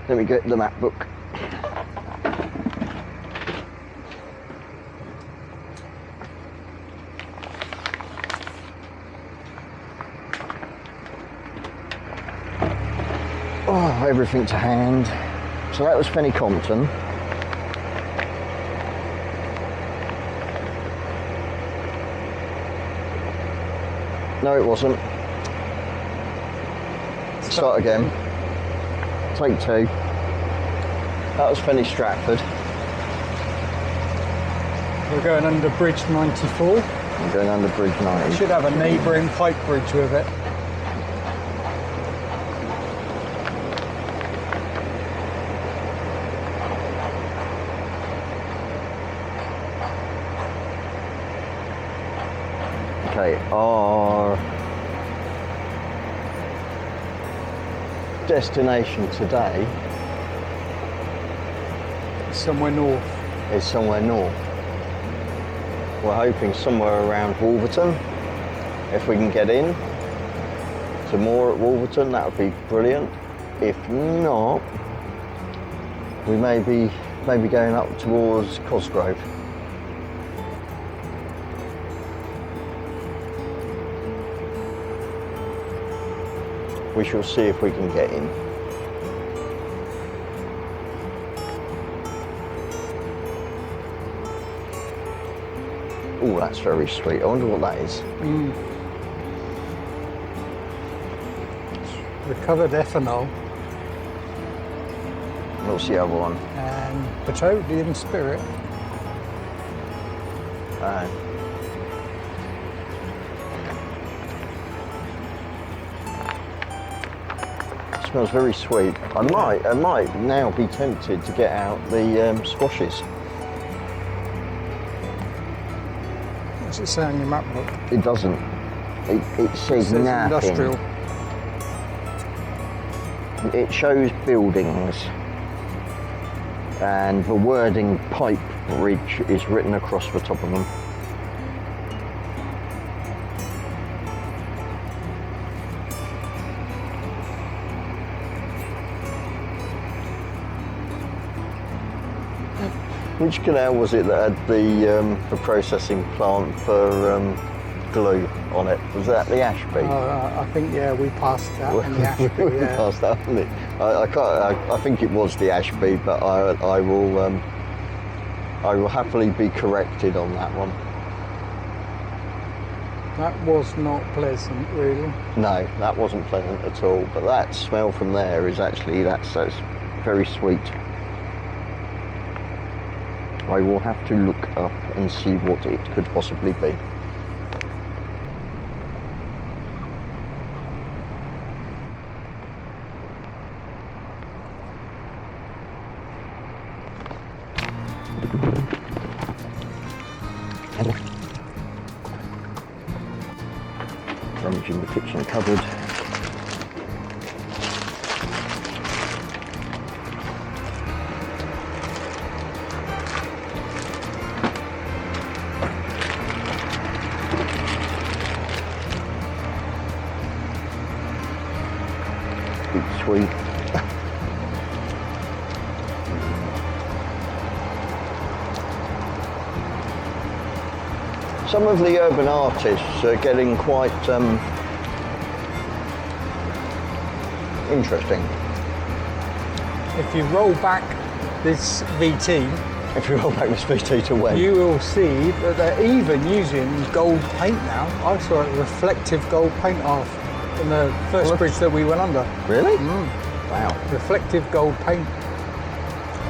Let me get the map book. Oh, everything to hand. So that was Fenny Compton. No, it wasn't. Start again. Take two. That was Fenny Stratford. We're going under Bridge 94. I'm going under Bridge 90. It should have a neighbouring pipe bridge with it. Okay, our destination today Somewhere north. is somewhere north. We're hoping somewhere around Wolverton. If we can get in to more at Wolverton, that would be brilliant. If not, we may be going up towards Cosgrove. We shall see if we can get in. Oh, that's very sweet. I wonder what that is. Recovered ethanol. What's the other one? And petroleum spirit. Smells very sweet. I might now be tempted to get out the squashes. What's it say on your map book? It doesn't. It says nothing. Industrial. It shows buildings, and the wording pipe bridge is written across the top of them. Which canal was it that had the processing plant for glue on it? Was that the Ashby? I think, yeah, we passed that in the Ashby, We yeah. passed that, didn't it? I think it was the Ashby, but I will happily be corrected on that one. That was not pleasant, really. No, that wasn't pleasant at all. But that smell from there is actually that's very sweet. I will have to look up and see what it could possibly be. Rummaging the kitchen cupboard. Sweet. Some of the urban artists are getting quite interesting. If you roll back this VT, If you roll back this VT to when? you will see that they're even using gold paint now. I saw a reflective gold paint off in the first bridge that we went under. Really? Wow. Reflective gold paint.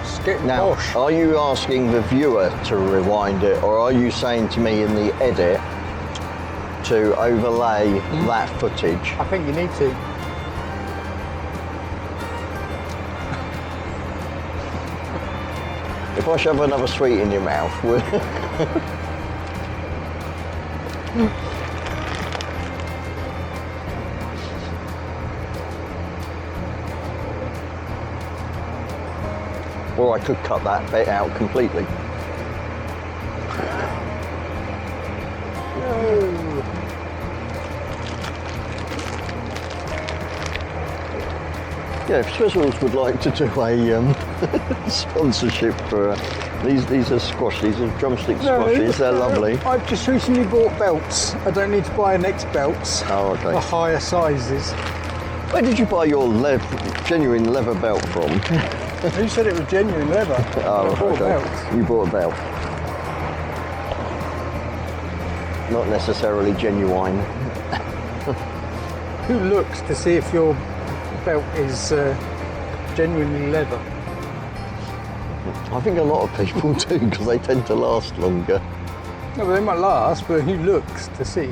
It's getting Now, posh. are you asking the viewer to rewind it, or are you saying to me in the edit to overlay that footage? I think you need to. If I shove another sweet in your mouth, will or I could cut that bit out completely. Yeah, if Swizzles would like to do a sponsorship for these are squash, these are drumstick squashes, they're lovely. I've just recently bought belts. I don't need to buy next belts. Oh, okay. For higher sizes. Where did you buy your genuine leather belt from? Who said it was genuine leather? Oh, I bought okay. belts. You bought a belt. Not necessarily genuine. Who looks to see if your belt is genuinely leather? I think a lot of people do because they tend to last longer. No, but they might last, but who looks to see?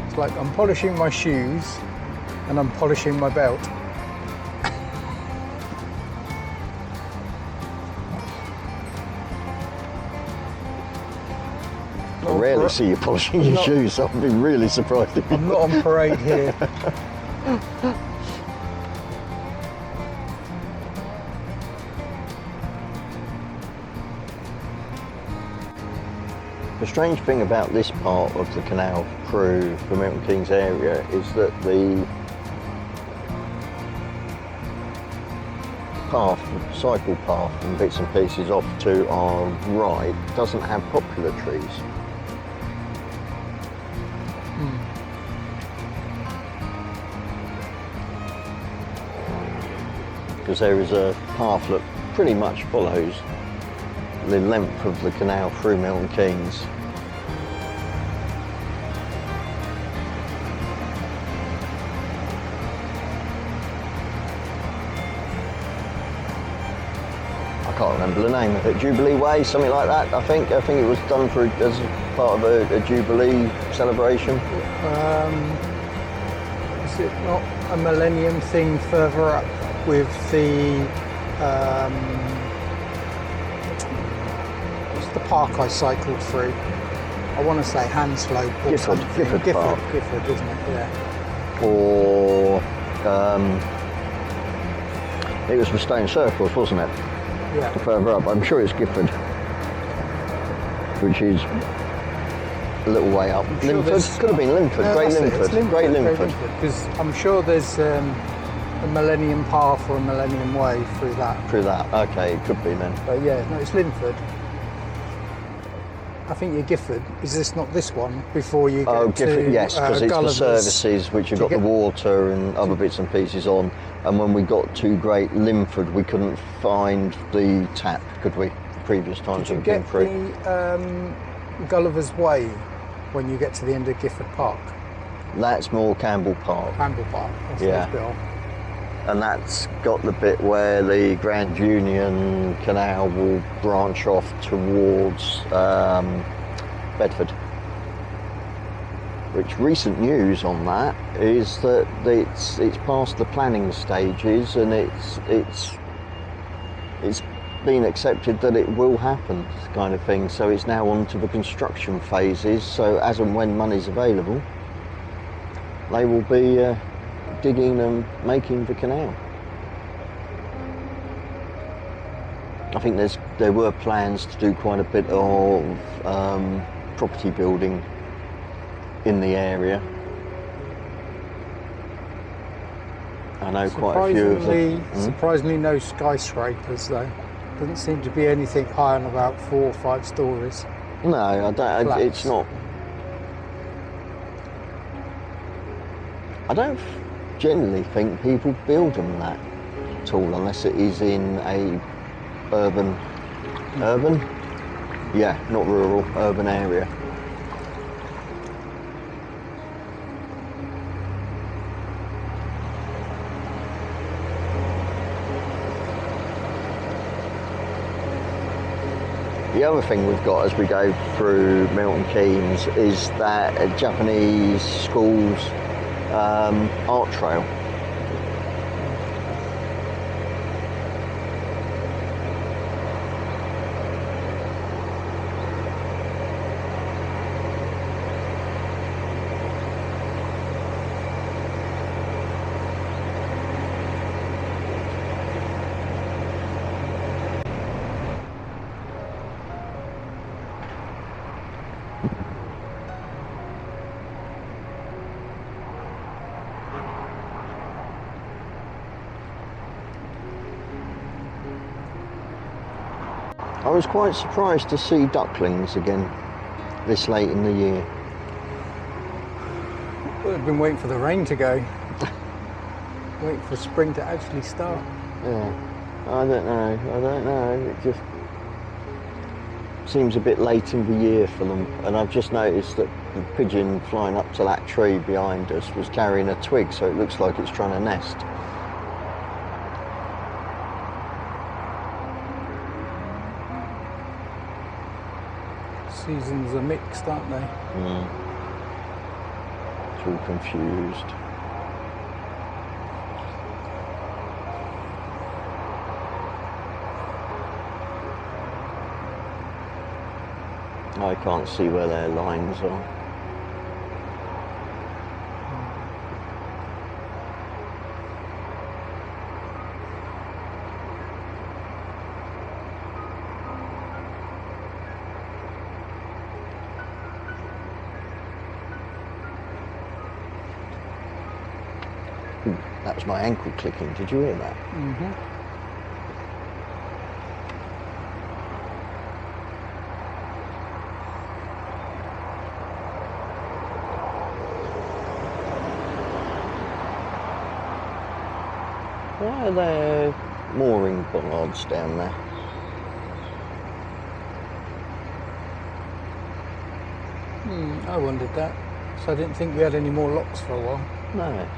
It's like I'm polishing my shoes and I'm polishing my belt. I rarely see you polishing your shoes, so I'd be really surprised if you I'm not on parade here. The strange thing about this part of the canal through the Milton Keynes area is that the path, cycle path and bits and pieces off to our right doesn't have poplar trees. Because there is a path that pretty much follows the length of the canal through Milton Keynes. I can't remember the name of it. Jubilee Way, something like that. I think it was done for as part of a Jubilee celebration. Is it not a millennium thing further up with the what's the park I cycled through? I want to say Hanslope or Gifford, something. Gifford Park. Gifford, isn't it? Yeah. Or it was the Stone Circles, wasn't it? Yeah. Further up, I'm sure it's Gifford, which is a little way up. Sure Linford, could have been Linford, Great Linford, Great Linford. Because I'm sure there's a Millennium Path or a Millennium Way through that. Through that, okay, it could be then. But yeah, no, it's Linford. I think you're Gifford. Is this not this one before you get Gifford, to yes, because it's the Gulliver's? services which have got the water and other bits and pieces on. And when we got to Great Linford, we couldn't find the tap, could we? Previous times Did you we've been get through. the Gulliver's Way when you get to the end of Gifford Park? That's more Campbell Park. Campbell Park. That's Yeah. the bit on. And that's got the bit where the Grand Union Canal will branch off towards Bedford. Which recent news on that is that it's past the planning stages and it's been accepted that it will happen, kind of thing. So it's now on to the construction phases. So as and when money's available, they will be digging and making the canal. I think there were plans to do quite a bit of property building in the area. I know quite a few of them. Surprisingly, no skyscrapers though. Doesn't seem to be anything higher than about 4 or 5 stories. No, I don't. Flats. It's not. I don't generally think people build them that tall unless it is in a urban, yeah, not rural, urban area. The other thing we've got as we go through Milton Keynes is that Japanese schools art trail. was quite surprised to see ducklings again this late in the year. Well, I've been waiting for the rain to go. Waiting for spring to actually start. Yeah, I don't know. It just seems a bit late in the year for them. And I've just noticed that the pigeon flying up to that tree behind us was carrying a twig, so it looks like it's trying to nest. Seasons are mixed, aren't they? It's all confused. I can't see where their lines are. Ooh, that was my ankle clicking. Did you hear that? Mm-hmm. Why are there mooring bollards down there? I wondered that. So I didn't think we had any more locks for a while. No.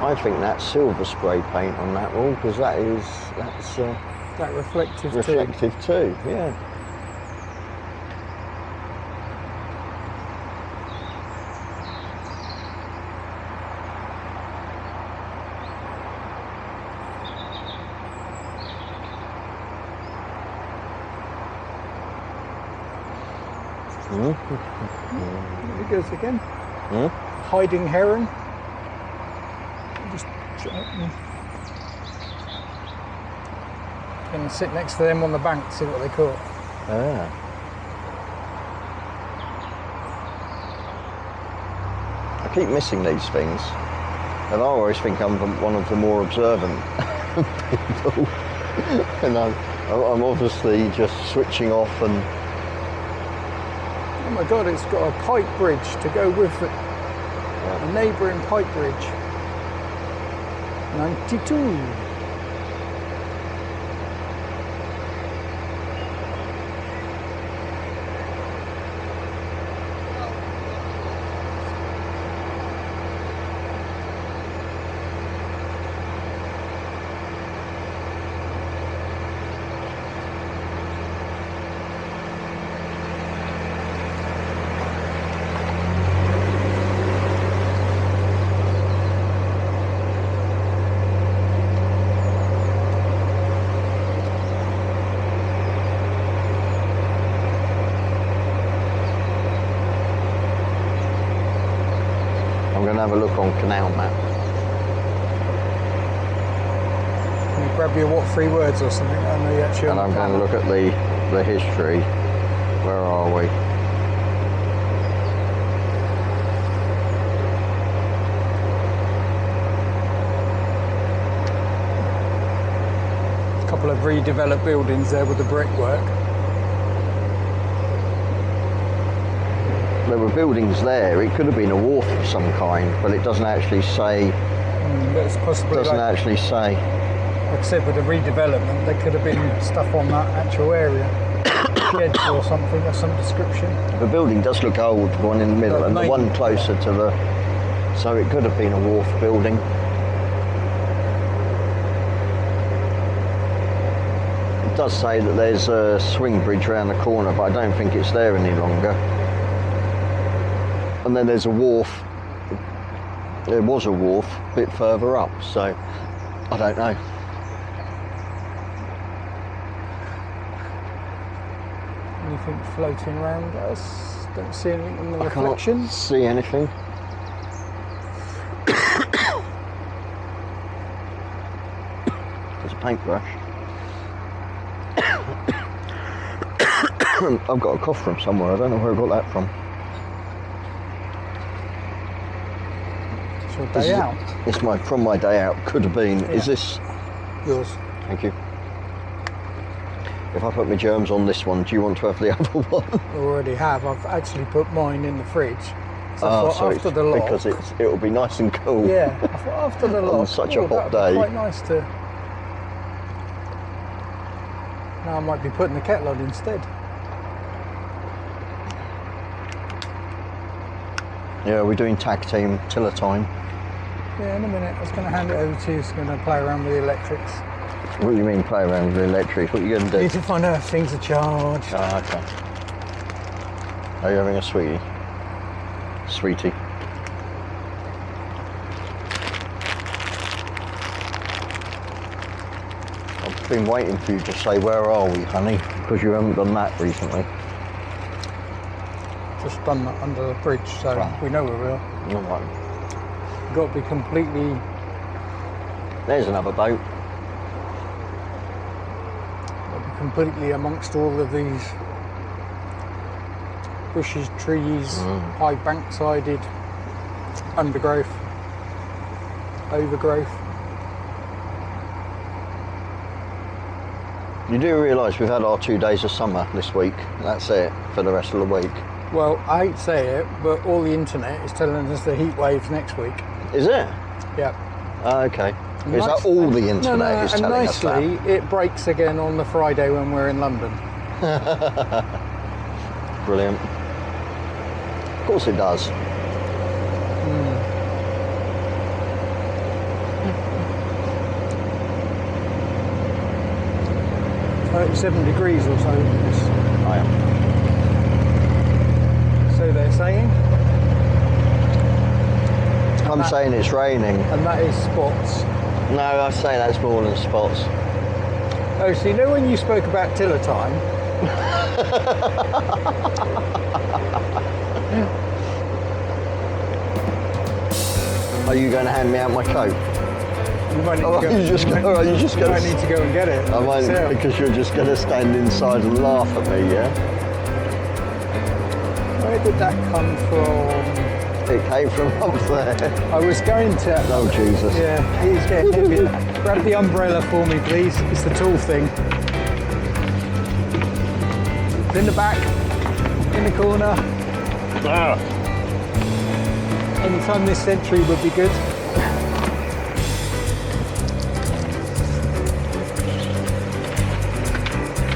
I think that's silver spray paint on that wall, because that's That reflective too. Yeah. There it goes again. Hiding heron. Just gonna sit next to them on the bank, see what they caught. Ah. I keep missing these things, and I always think I'm one of the more observant people, and I'm obviously just switching off and. Oh my God, it's got a pipe bridge to go with it. Yeah. A neighbouring pipe bridge. 92. Have a look on Canal Map. Can you grab your what 3 words or something? I know you actually. And I'm going to look at the history. Where are we? A couple of redeveloped buildings there with the brickwork. There were buildings there. It could have been a wharf of some kind, but it doesn't actually say. It's possibly doesn't actually say. Like I said, with the redevelopment, there could have been stuff on that actual area, sheds or something of some description. The building does look old, the one in the middle, and the one closer to the. So it could have been a wharf building. It does say that there's a swing bridge around the corner, but I don't think it's there any longer. And then there's a wharf There was a wharf a bit further up, so I don't know. Anything floating around us? Don't see anything in the I reflection. can't see anything. There's a paintbrush. I've got a cough from somewhere. I don't know where I got that from. It's your day out. It's from my day out. Could have been. Yeah. Is this Yours. Thank you. If I put my germs on this one, do you want to have the other one? I already have. I've actually put mine in the fridge. So I thought so after the lock, because it'll be nice and cool. yeah, I thought after the lock, On such a hot that'd be day. quite nice to. Now I might be putting the kettle on instead. Yeah, we're doing tag team tiller time. Yeah, in a minute. I was going to hand it over to you. It's going to play around with the electrics. What do you mean play around with the electrics? What are you going to do? Need to find out if things are charged. Ah, okay. Are you having a sweetie? Sweetie. I've been waiting for you to say, where are we, honey? Because you haven't done that recently. Just done that under the bridge, so Right. we know where we are. All right. Got to be completely. There's another boat. Completely amongst all of these bushes, trees, high bank-sided undergrowth, overgrowth. You do realise we've had our 2 days of summer this week. That's it for the rest of the week. Well, I hate to say it, but all the internet is telling us the heat waves next week. Is it? Yeah. Okay. Is that all the internet is and telling us that? nicely, it breaks again on the Friday when we're in London. Brilliant. Of course it does. 37 degrees or so. I am. So they're saying. I'm saying it's raining. And that is spots. No, I say that's more than spots. Oh, so you know when you spoke about tiller time? Are you going to hand me out my coat? You might need Oh, to go. you just go. You just You go. might need to go and get it. I won't, So, because you're just going to stand inside and laugh at me, yeah? where did that come from? It came from up there. I was going to. Oh, Jesus. Yeah, he's getting heavy. Grab the umbrella for me, please. It's the tall thing. It's in the back, in the corner. Ah. Any time this century would be good.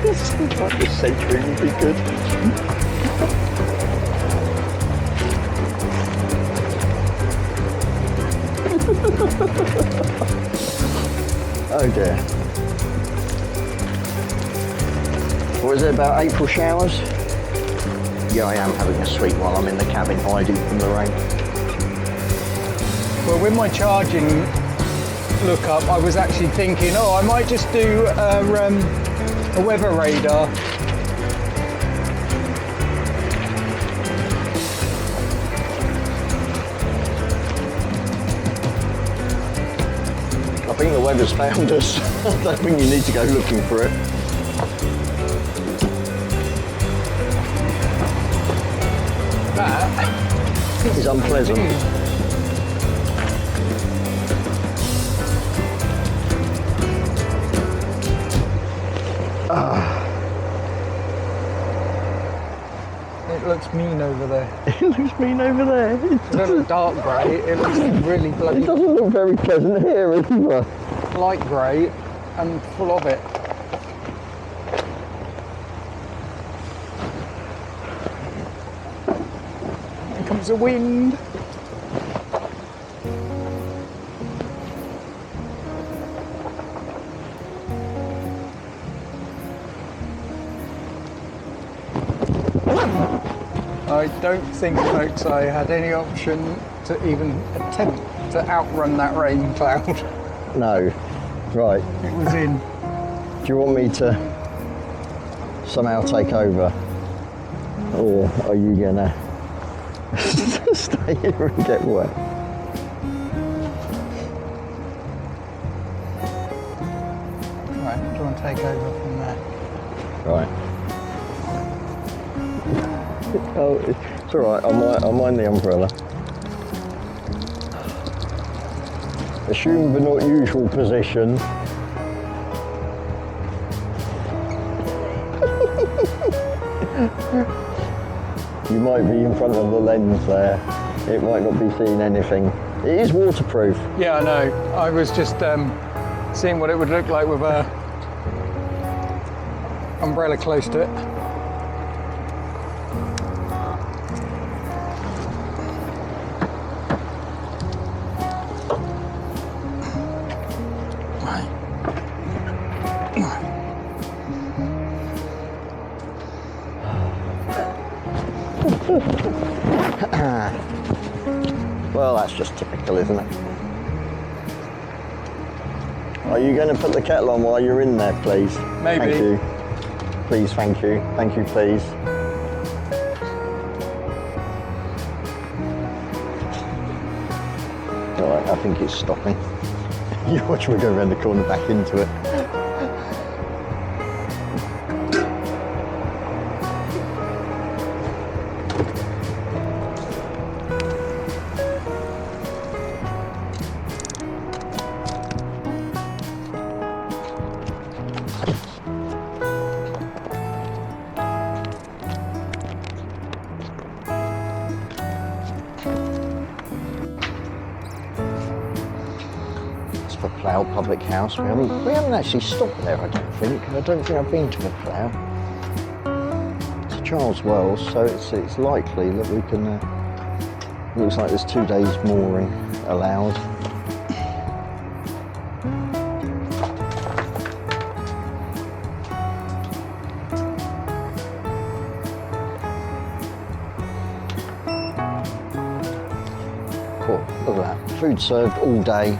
This century would be good. Oh dear. What is it about April showers? Yeah, I am having a sweet while I'm in the cabin hiding from the rain. Well, with my charging lookup, I was actually thinking, oh, I might just do a weather radar. I think the weather's found us. I don't think you need to go looking for it. That It's unpleasant. It looks mean over there. It looks mean over there. It doesn't look dark grey, it looks really bloody It doesn't look very pleasant here either. light grey and full of it. Here comes the wind. I don't think, folks, I had any option to even attempt to outrun that rain cloud. No. Right. It was in. Do you want me to somehow take over? Or are you gonna stay here and get wet? Right, do you want to take over from there? Right. Oh, it's alright, I'll mind the umbrella. Assume the not usual position. You might be in front of the lens there. It might not be seeing anything. It is waterproof. Yeah, I know. I was just seeing what it would look like with a umbrella close to it. Well, that's just typical, isn't it? Are you going to put the kettle on while you're in there, please? Maybe. Thank you. Please, thank you. Thank you, please. Alright, I think it's stopping. You watch me go around the corner back into it. Plough public house. We haven't actually stopped there, I don't think. I don't think I've been to the Plough. It's a Charles Wells, so it's likely that we can. Looks like there's 2 days mooring allowed. Cool. Look at that. Food served all day.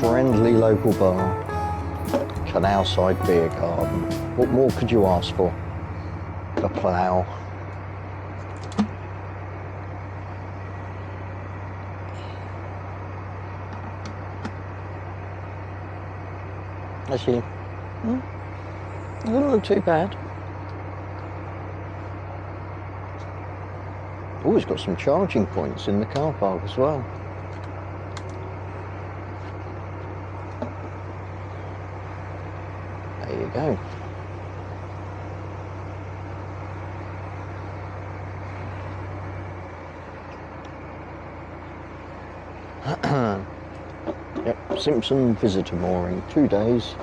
Friendly local bar, canal side beer garden. What more could you ask for? A Plough. Actually, it doesn't look too bad. Oh, it's got some charging points in the car park as well. There you go. Yep, Simpson visitor mooring, 2 days,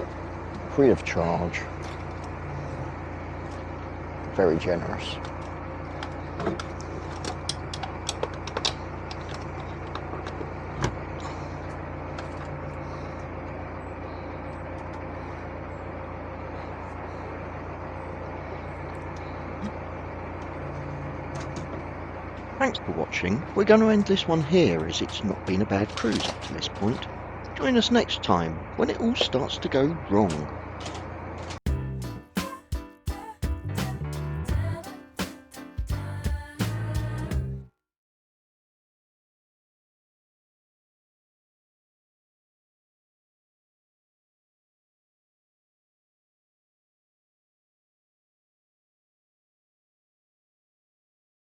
free of charge. Very generous. Thanks for watching. We're going to end this one here as it's not been a bad cruise up to this point. Join us next time when it all starts to go wrong.